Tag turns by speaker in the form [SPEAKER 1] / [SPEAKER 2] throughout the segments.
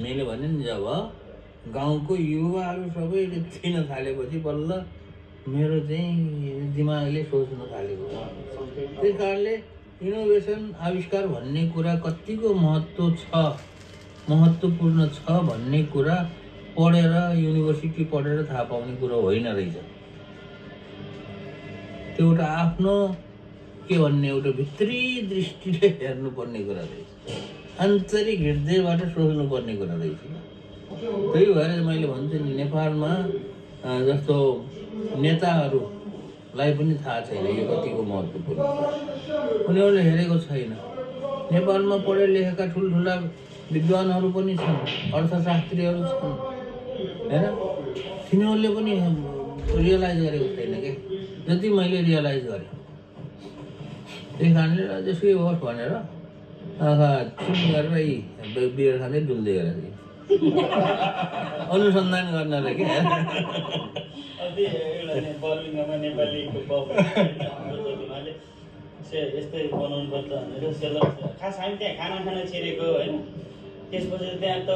[SPEAKER 1] मैले भने नि जब गाउँको युवाहरू सबैले चिन्न थालेपछि बल्ल मेरो चाहिँ दिमागले सोच्न थालेको। त्यस कारणले इनोभेसन आविष्कार भन्ने कुरा कतिको महत्त्वपूर्ण छ भन्ने कुरा पढेर युनिभर्सिटी पढेर थाहा पाउने कुरो होइन रहेछ। त्यो एउटा आफ्नो के भन्ने एउटा भित्री दृष्टिले हेर्नुपर्ने कुरा रहेछ, आन्तरिक हृदयबाट सोच्नुपर्ने कुरा रहेछ। त्यही भएर मैले भन्छु नि, नेपालमा जस्तो नेताहरूलाई पनि थाहा छैन यो कतिको महत्त्वपूर्ण छ। उनीहरूले हेरेको छैन। नेपालमा पढे लेखेका ठुल्ठुला विद्वानहरू पनि छन्, अर्थशास्त्रीहरू छन् होइन, तिनीहरूले पनि रियलाइज गरेको छैन कि जति मैले रियलाइज गरेँ। त्यही कारणले जसै होस् भनेर चुप गरेर यी बियर खाँदै डुल्दै गरेर अनुसन्धान गर्नलाई के
[SPEAKER 2] यस्तै बनाउनु पर्छ भनेर खास हामी त्यहाँ खाना छिरेको होइन। त्यसपछि त्यहाँ त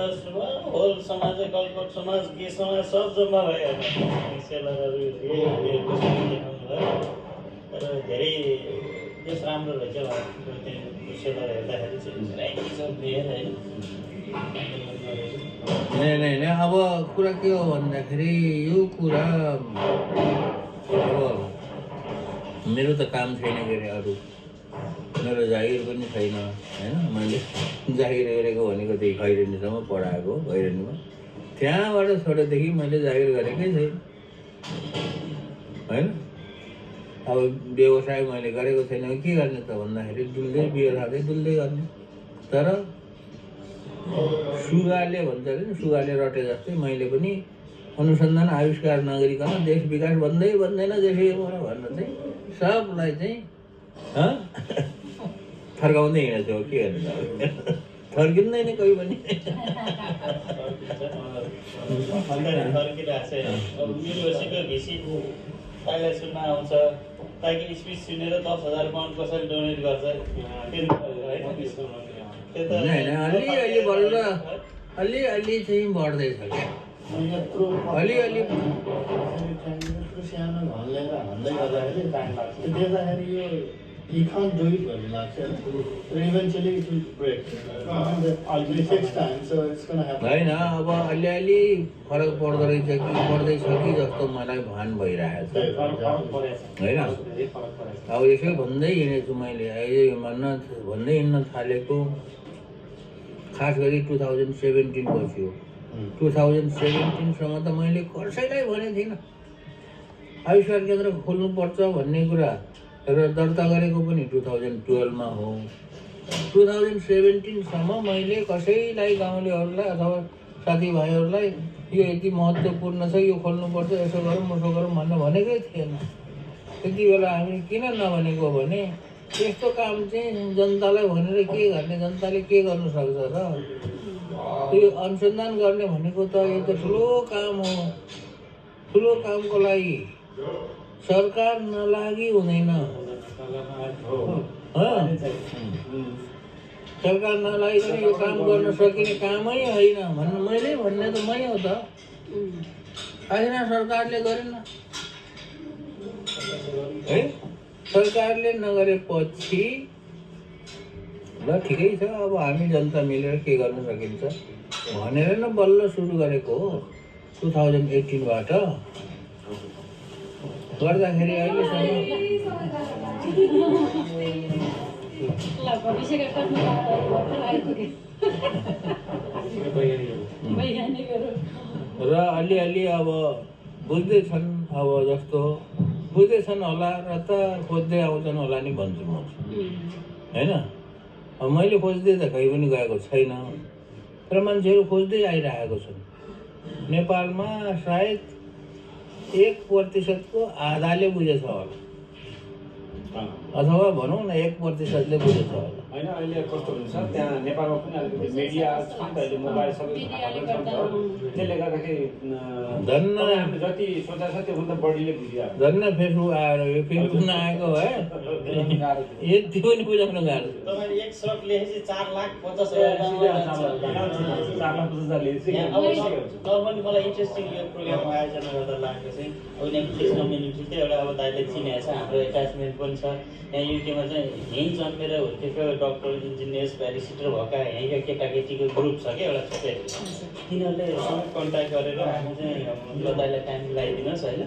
[SPEAKER 2] होल समाज, गलकोट समाज, के समाज सब जम्मा भयो सेलरहरू देखाउनु भयो। तर धेरै देश राम्रो रहेछ सेलर हेर्दाखेरि
[SPEAKER 1] होइन। अब कुरा के हो भन्दाखेरि यो कुरा अब मेरो त काम छैन के अरे, अरू मेरो जागिर पनि छैन होइन। मैले जागिर गरेको भनेको त्यही खैरेनीसम्म पढाएको, खैरेनीमा त्यहाँबाट छोडेदेखि मैले जागिर गरेकै छैन होइन। अब व्यवसाय मैले गरेको छैन, के गर्ने त भन्दाखेरि डुल्दै बियर खाँदै डुल्दै गर्ने। तर सुगाले भन्छ अरे सुगाले रटे जस्तै मैले पनि अनुसन्धान आविष्कार नगरिकन देश विकास भन्दैन देशैबाट भनेर चाहिँ सबलाई चाहिँ थर्काउँदै हिँडेको हो। के गर्नु थर्किँदैन कोही पनि।
[SPEAKER 2] सुन्न आउँछ ताकि स्पिच सुनेर 10,000 पाउन्ड कसैले डोनेट गर्छ।
[SPEAKER 1] अलि बल्ल अलि चाहिँ बढ्दैछ क्या, अलि
[SPEAKER 3] सानो हल्लेर भन्दै गर्दाखेरि देख्दाखेरि यो you can't do it very much, eventually it will break. It takes time, so it's going to happen.
[SPEAKER 1] होइन अब अलि फरक पर्दो रहेछ कि पर्दैछ कि जस्तो मलाई भान भइरहेको छ होइन। अब यसो भन्दै हिँडेछु मैले, भन्दै हिँड्न थालेको खास गरी 2017 पछि हो। 2017सम्म त मैले कसैलाई भनेको थिइनँ आविष्कार केन्द्र खोल्नुपर्छ भन्ने कुरा, र दर्ता गरेको पनि 2012मा हो। 2017सम्म मैले कसैलाई गाउँलेहरूलाई अथवा साथीभाइहरूलाई यो यति महत्त्वपूर्ण छ, यो खोल्नुपर्छ, यसो गरौँ उसो गरौँ भनेकै थिएन। त्यति बेला हामी किन नभनेको भने यस्तो काम चाहिँ जनतालाई भनेर के गर्ने, जनताले के गर्नु सक्छ र? त्यो अनुसन्धान गर्ने भनेको त यो त ठुलो काम हो। ठुलो कामको लागि सरकार नलागी हुँदैन, सरकार नलागिकन यो काम गर्न सकिने कामै होइन भन्नु मैले भन्ने त मै हो त। होइन सरकारले गरेन है, सरकारले नगरेपछि ल ठिकै छ, अब हामी जनता मिलेर के गर्न सकिन्छ भनेर न बल्ल सुरु गरेको हो 2018बाट। गर्दाखेरि अहिलेसम्म र अलि अब बुझ्दैछन्, अब जस्तो बुझ्दैछन् होला र त खोज्दै आउँछन् होला नि भन्छु म होइन। अब मैले खोज्दै त कहीँ पनि गएको छैन, तर मान्छेहरू खोज्दै आइरहेको छन्। नेपालमा सायद 1% को आधाले बुझेछ होला अथवा भनौँ न 1%ले बुझेछ होला।
[SPEAKER 4] होइन अहिले कस्तो हुन्छ त्यहाँ नेपालमा पनि अलिकति मिडिया छ नि त, अहिले मोबाइल सबै थाहा पनि छ नि त, त्यसले गर्दाखेरि
[SPEAKER 1] धन्न
[SPEAKER 4] हामीले जति सोचा छ त्योभन्दा बढीले बुझिरहेको
[SPEAKER 1] धन्न फेसबुक आएर यो फेसबुक नआएको भए यति पनि बुझाउन गाह्रो।
[SPEAKER 2] तपाईँले एक सर्ट लेखेपछि 4,50,000 नर्मली मलाई इन्ट्रेस्टिङ यो प्रोग्राम आयोजना गर्दा लागेको चाहिँ अब नेटफ्लिक्स कम्युनिटी चाहिँ एउटा अब दाइले चिनेको छ, हाम्रो एट्याचमेन्ट पनि छ। यहाँ युकेमा चाहिँ यहीँ जन्मेर हुर्केको डक्टर इन्जिनियर्स ब्यारिस्टर भएका यहीँका केटाकेटीको ग्रुप छ क्या एउटा छुट्टै, तिनीहरूले सबै कन्ट्याक्ट गरेर हामी चाहिँ ल दाइलाई टाइम मिलाइदिनुहोस् होइन,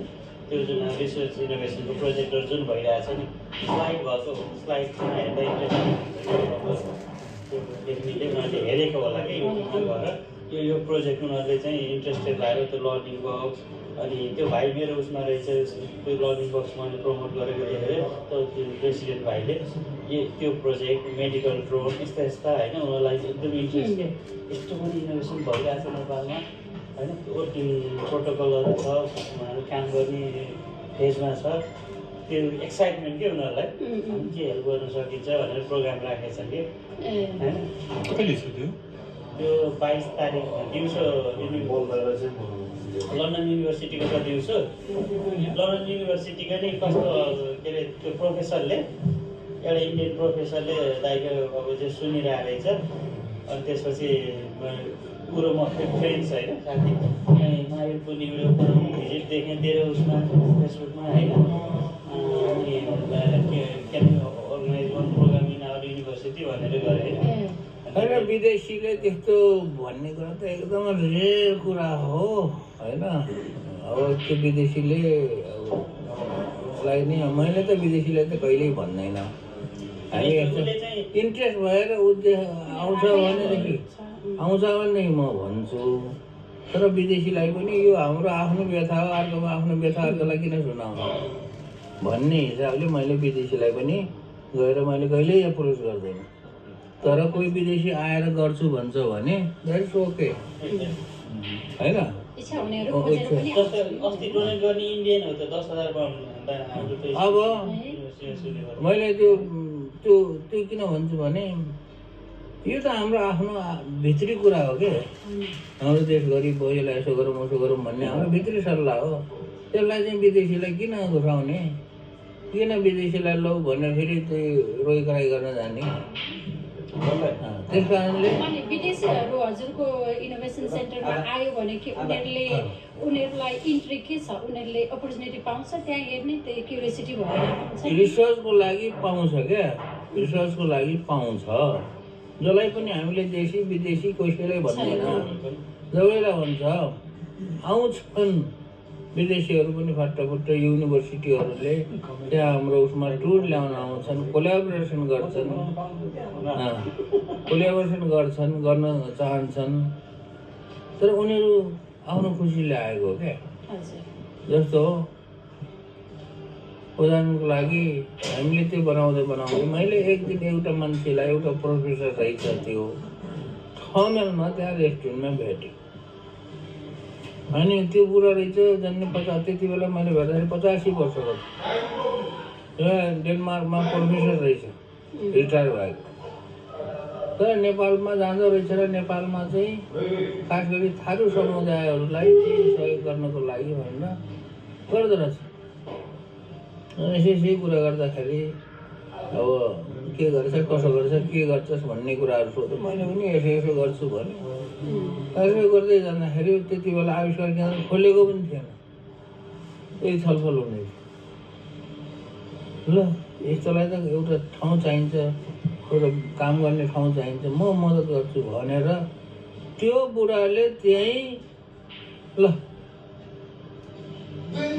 [SPEAKER 2] त्यो जुन रिसर्च इनोभेसनको प्रोजेक्टहरू जुन भइरहेछ नि स्लाइड भएको स्लाइड हेर्दा डेफिनेटली उनीहरूले हेरेको होला कि युट्युबमा गएर यो प्रोजेक्ट उनीहरूले चाहिँ इन्ट्रेस्टेड लाग्यो त्यो लर्निङ बक्स। अनि त्यो भाइ मेरो उसमा रहेछ, त्यो लर्निङ बक्स मैले प्रमोट गरेको देखेर त्यो प्रेसिडेन्ट भाइले त्यो प्रोजेक्ट मेडिकल ड्रोन यस्ता यस्ता होइन उनीहरूलाई एकदम इन्ट्रेस्ट के यस्तो पनि इनोभेसन भइरहेछ नेपालमा होइन, वर्किङ प्रोटोकलहरू छ, उनीहरू काम गर्ने फेजमा छ, त्यो एक्साइटमेन्ट के उनीहरूलाई हामी के हेल्प गर्न सकिन्छ भनेर प्रोग्राम राखेको छ कि होइन। त्यो 22 तारिक दिउँसो लन्डन युनिभर्सिटीको छ दिउँसो। लन्डन युनिभर्सिटीको नि कस्तो के अरे त्यो प्रोफेसरले एउटा इन्डियन प्रोफेसरले दाइको अब चाहिँ सुनिरहेको रहेछ। अनि त्यसपछि कुरो म फ्रेन्ड्स होइन साथी मायुरको भिजिट देखेँ तेरो उसमा फेसबुकमा होइन, अनि can organize one program in our university भनेर गरेँ होइन।
[SPEAKER 1] होइन विदेशीले त्यस्तो भन्ने कुरा त एकदम रेयर कुरा हो होइन। अब त्यो विदेशीले लाई नि मैले त विदेशीलाई त कहिल्यै भन्दैन, हामी इन्ट्रेस्ट भएर आउँछ भनेदेखि आउँछ भनेदेखि म भन्छु। तर विदेशीलाई पनि यो हाम्रो आफ्नो व्यथा हो, अर्कोको आफ्नो व्यथा अर्कोलाई किन सुनाउनु भन्ने हिसाबले मैले विदेशीलाई पनि गएर मैले कहिल्यै एप्रोच गर्दैन। तर कोही विदेशी आएर गर्छु भन्छ भने द्याट्स ओके होइन।
[SPEAKER 2] अस्ति डोनेट गर्ने इन्डियन हो त 10,000 पाउन्ड।
[SPEAKER 1] अब मैले त्यो त्यो त्यो किन भन्छु भने यो त हाम्रो आफ्नो भित्री कुरा हो क्या, हाम्रो देश गरिब भयो यसलाई यसो गरौँ उसो गरौँ भन्ने हाम्रो भित्री सल्लाह हो। त्यसलाई चाहिँ विदेशीलाई किन घुसाउने, किन विदेशीलाई लौ भनेर फेरि त्यो रोइ कराई गर्न जाने। त्यस कारणले
[SPEAKER 5] विदेशीहरू हजुरको इनोभेसन सेन्टरमा आयो भने कि उनीहरूलाई इन्ट्री के छ, उनीहरूले अपर्च्युनिटी पाउँछ त्यहाँ हेर्ने, त्यो क्युरियोसिटी भएर
[SPEAKER 1] रिसर्चको लागि पाउँछ क्या, रिसर्चको लागि पाउँछ। जसलाई पनि हामीले देशी विदेशी कसैलाई भन्दैन, सबैलाई भन्छ आउँछन् विदेशीहरू पनि फट्टफुट्ट युनिभर्सिटीहरूले त्यहाँ हाम्रो उसमा टुर ल्याउन आउँछन्, कोल्याबोरेसन गर्छन् गर्न चाहन्छन्। तर उनीहरू आफ्नो खुसीले आएको क्या। जस्तो उदाहरणको लागि हामीले त्यो बनाउँदै मैले एक दिन एउटा मान्छेलाई एउटा प्रोफेसर रहेछ त्यो 6 माइलमा त्यहाँ रेस्टुरेन्टमा भेटेँ। अनि त्यो बुढा रहेछ जन्ने 50, त्यति बेला मैले भेट्दाखेरि 85 वर्षको डेनमार्कमा प्रोफेसर रहेछ, रिटायर भएको। तर नेपालमा जाँदो रहेछ र नेपालमा चाहिँ खास गरी थारू समुदायहरूलाई सहयोग गर्नको लागि भनेर गर्दो रहेछ। यसै कुरा गर्दाखेरि अब के गर्छ कसो गर्छ के गर्छस् भन्ने कुराहरू सोध्यो। मैले पनि यसो गर्छु भने यसो गर्दै जाँदाखेरि त्यति बेला आविष्कार केन्द्र खोलेको पनि थिएन, त्यही छलफल हुने थियो। ल यस्तोलाई त एउटा ठाउँ चाहिन्छ, एउटा काम गर्ने ठाउँ चाहिन्छ, म मद्दत गर्छु भनेर त्यो बुढाले त्यहीँ ल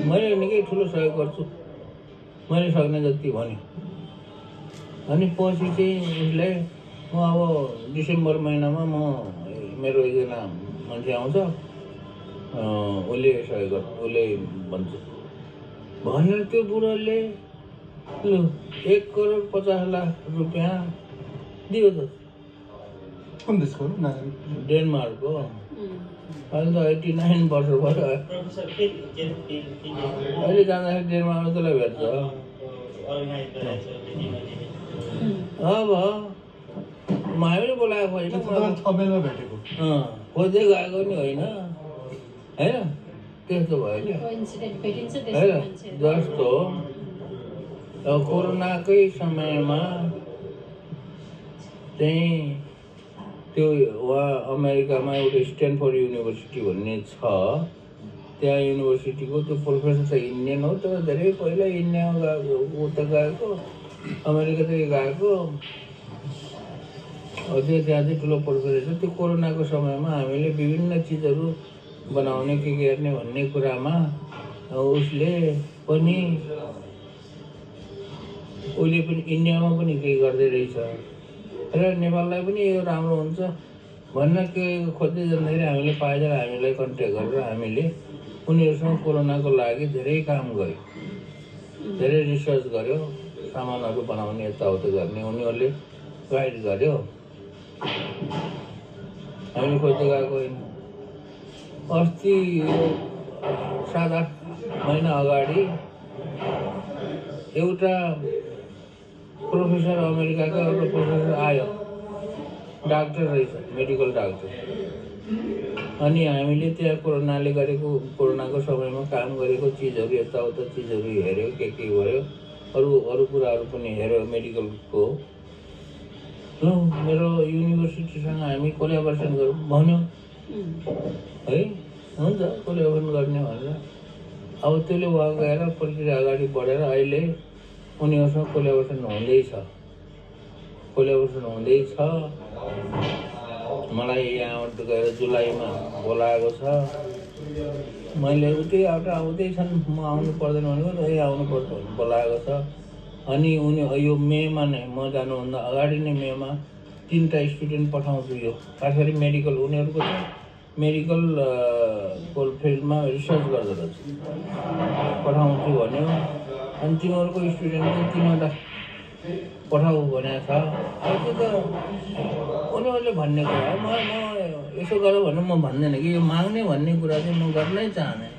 [SPEAKER 1] मैले निकै ठुलो सहयोग गर्छु मैले सक्ने जति भन्यो। अनि पछि चाहिँ उसलाई म अब डिसेम्बर महिनामा मेरो एकजना मान्छे आउँछ, उसले सहयोग गर्छ, उसले भन्छ भनेर त्यो बुढाले लु 1,50,00,000 रुपियाँ दियो त।
[SPEAKER 6] कुन देशको
[SPEAKER 1] डेनमार्कको। अहिले त 89 वर्ष भयो। अहिले जाँदाखेरि डेनमार्कमा त्यसलाई भेट्छ।
[SPEAKER 2] अर्गनाइज गरेको छ दिदीबहिनीले।
[SPEAKER 1] अब हामीले बोलाएको होइन
[SPEAKER 6] तपाईँ 6 मेलमा भेटेको
[SPEAKER 1] खोज्दै गएको नि होइन होइन त्यस्तो भयो क्या
[SPEAKER 5] कोइन्सिडेन्ट भेटिन्छ त्यस्तो
[SPEAKER 1] होइन
[SPEAKER 5] मान्छेहरू।
[SPEAKER 1] जस्तो अब कोरोनाकै समयमा चाहिँ त्यो वहाँ अमेरिकामा एउटा स्ट्यानफोर्ड युनिभर्सिटी भन्ने छ त्यहाँ युनिभर्सिटीको त्यो प्रोफेसर त इन्डियन हो तर धेरै पहिला इन्डियामा गएको उता गएको अमेरिकातिर गएको त्यो त्यहाँ चाहिँ ठुलो प्रोफेसर छ त्यो कोरोनाको समयमा हामीले विभिन्न चिजहरू बनाउने के गर्ने भन्ने कुरामा उसले पनि उसले पनि इन्डियामा पनि केही गर्दै रहेछ र नेपाललाई पनि यो राम्रो हुन्छ भन्न के खोज्दै जाँदाखेरि हामीले पाएछ हामीलाई कन्ट्याक्ट गरेर हामीले उनीहरूसँग कोरोनाको लागि धेरै काम गऱ्यो धेरै रिसर्च गऱ्यो सामानहरू बनाउने यताउता गर्ने उनीहरूले गाइड गर्यो हामीले खोज्दै गएको होइन अस्ति 7-8 महिना अगाडि एउटा प्रोफेसर अमेरिकाको एउटा प्रोफेसर आयो डाक्टर रहेछ मेडिकल डाक्टर अनि हामीले त्यहाँ कोरोनाले गरेको कोरोनाको समयमा काम गरेको चिजहरू यताउता चिजहरू हेऱ्यो के भयो अरू कुराहरू पनि हेऱ्यो मेडिकलको ल मेरो युनिभर्सिटीसँग हामी कोल्याबोरेसन गरौँ भन्यो है हुन्छ कोल्याबोरेसन गर्ने भनेर अब त्यसले उहाँ गएर प्रक्रिया अगाडि बढेर अहिले उनीहरूसँग कोल्याबोरेसन हुँदैछ मलाई यहाँबाट गएर जुलाईमा बोलाएको छ मैले उतै आउँदैछन् म आउनु पर्दैन भनेको यही आउनुपर्छ भनेर बोलाएको छ अनि उनी यो मेमा नै म जानुभन्दा अगाडि नै मेमा 3टा स्टुडेन्ट पठाउँछु यो खास गरी मेडिकल उनीहरूको चाहिँ मेडिकल फिल्डमा रिसर्च गर्दो रहेछ पठाउँछु भन्यो अनि तिमीहरूको स्टुडेन्ट चाहिँ 3वटा पठाऊ भनेको छ अब त्यो त उनीहरूले भन्ने कुरा हो म यसो गर भनेर म भन्दैन कि यो माग्ने भन्ने कुरा चाहिँ म गर्नै चाहँदैन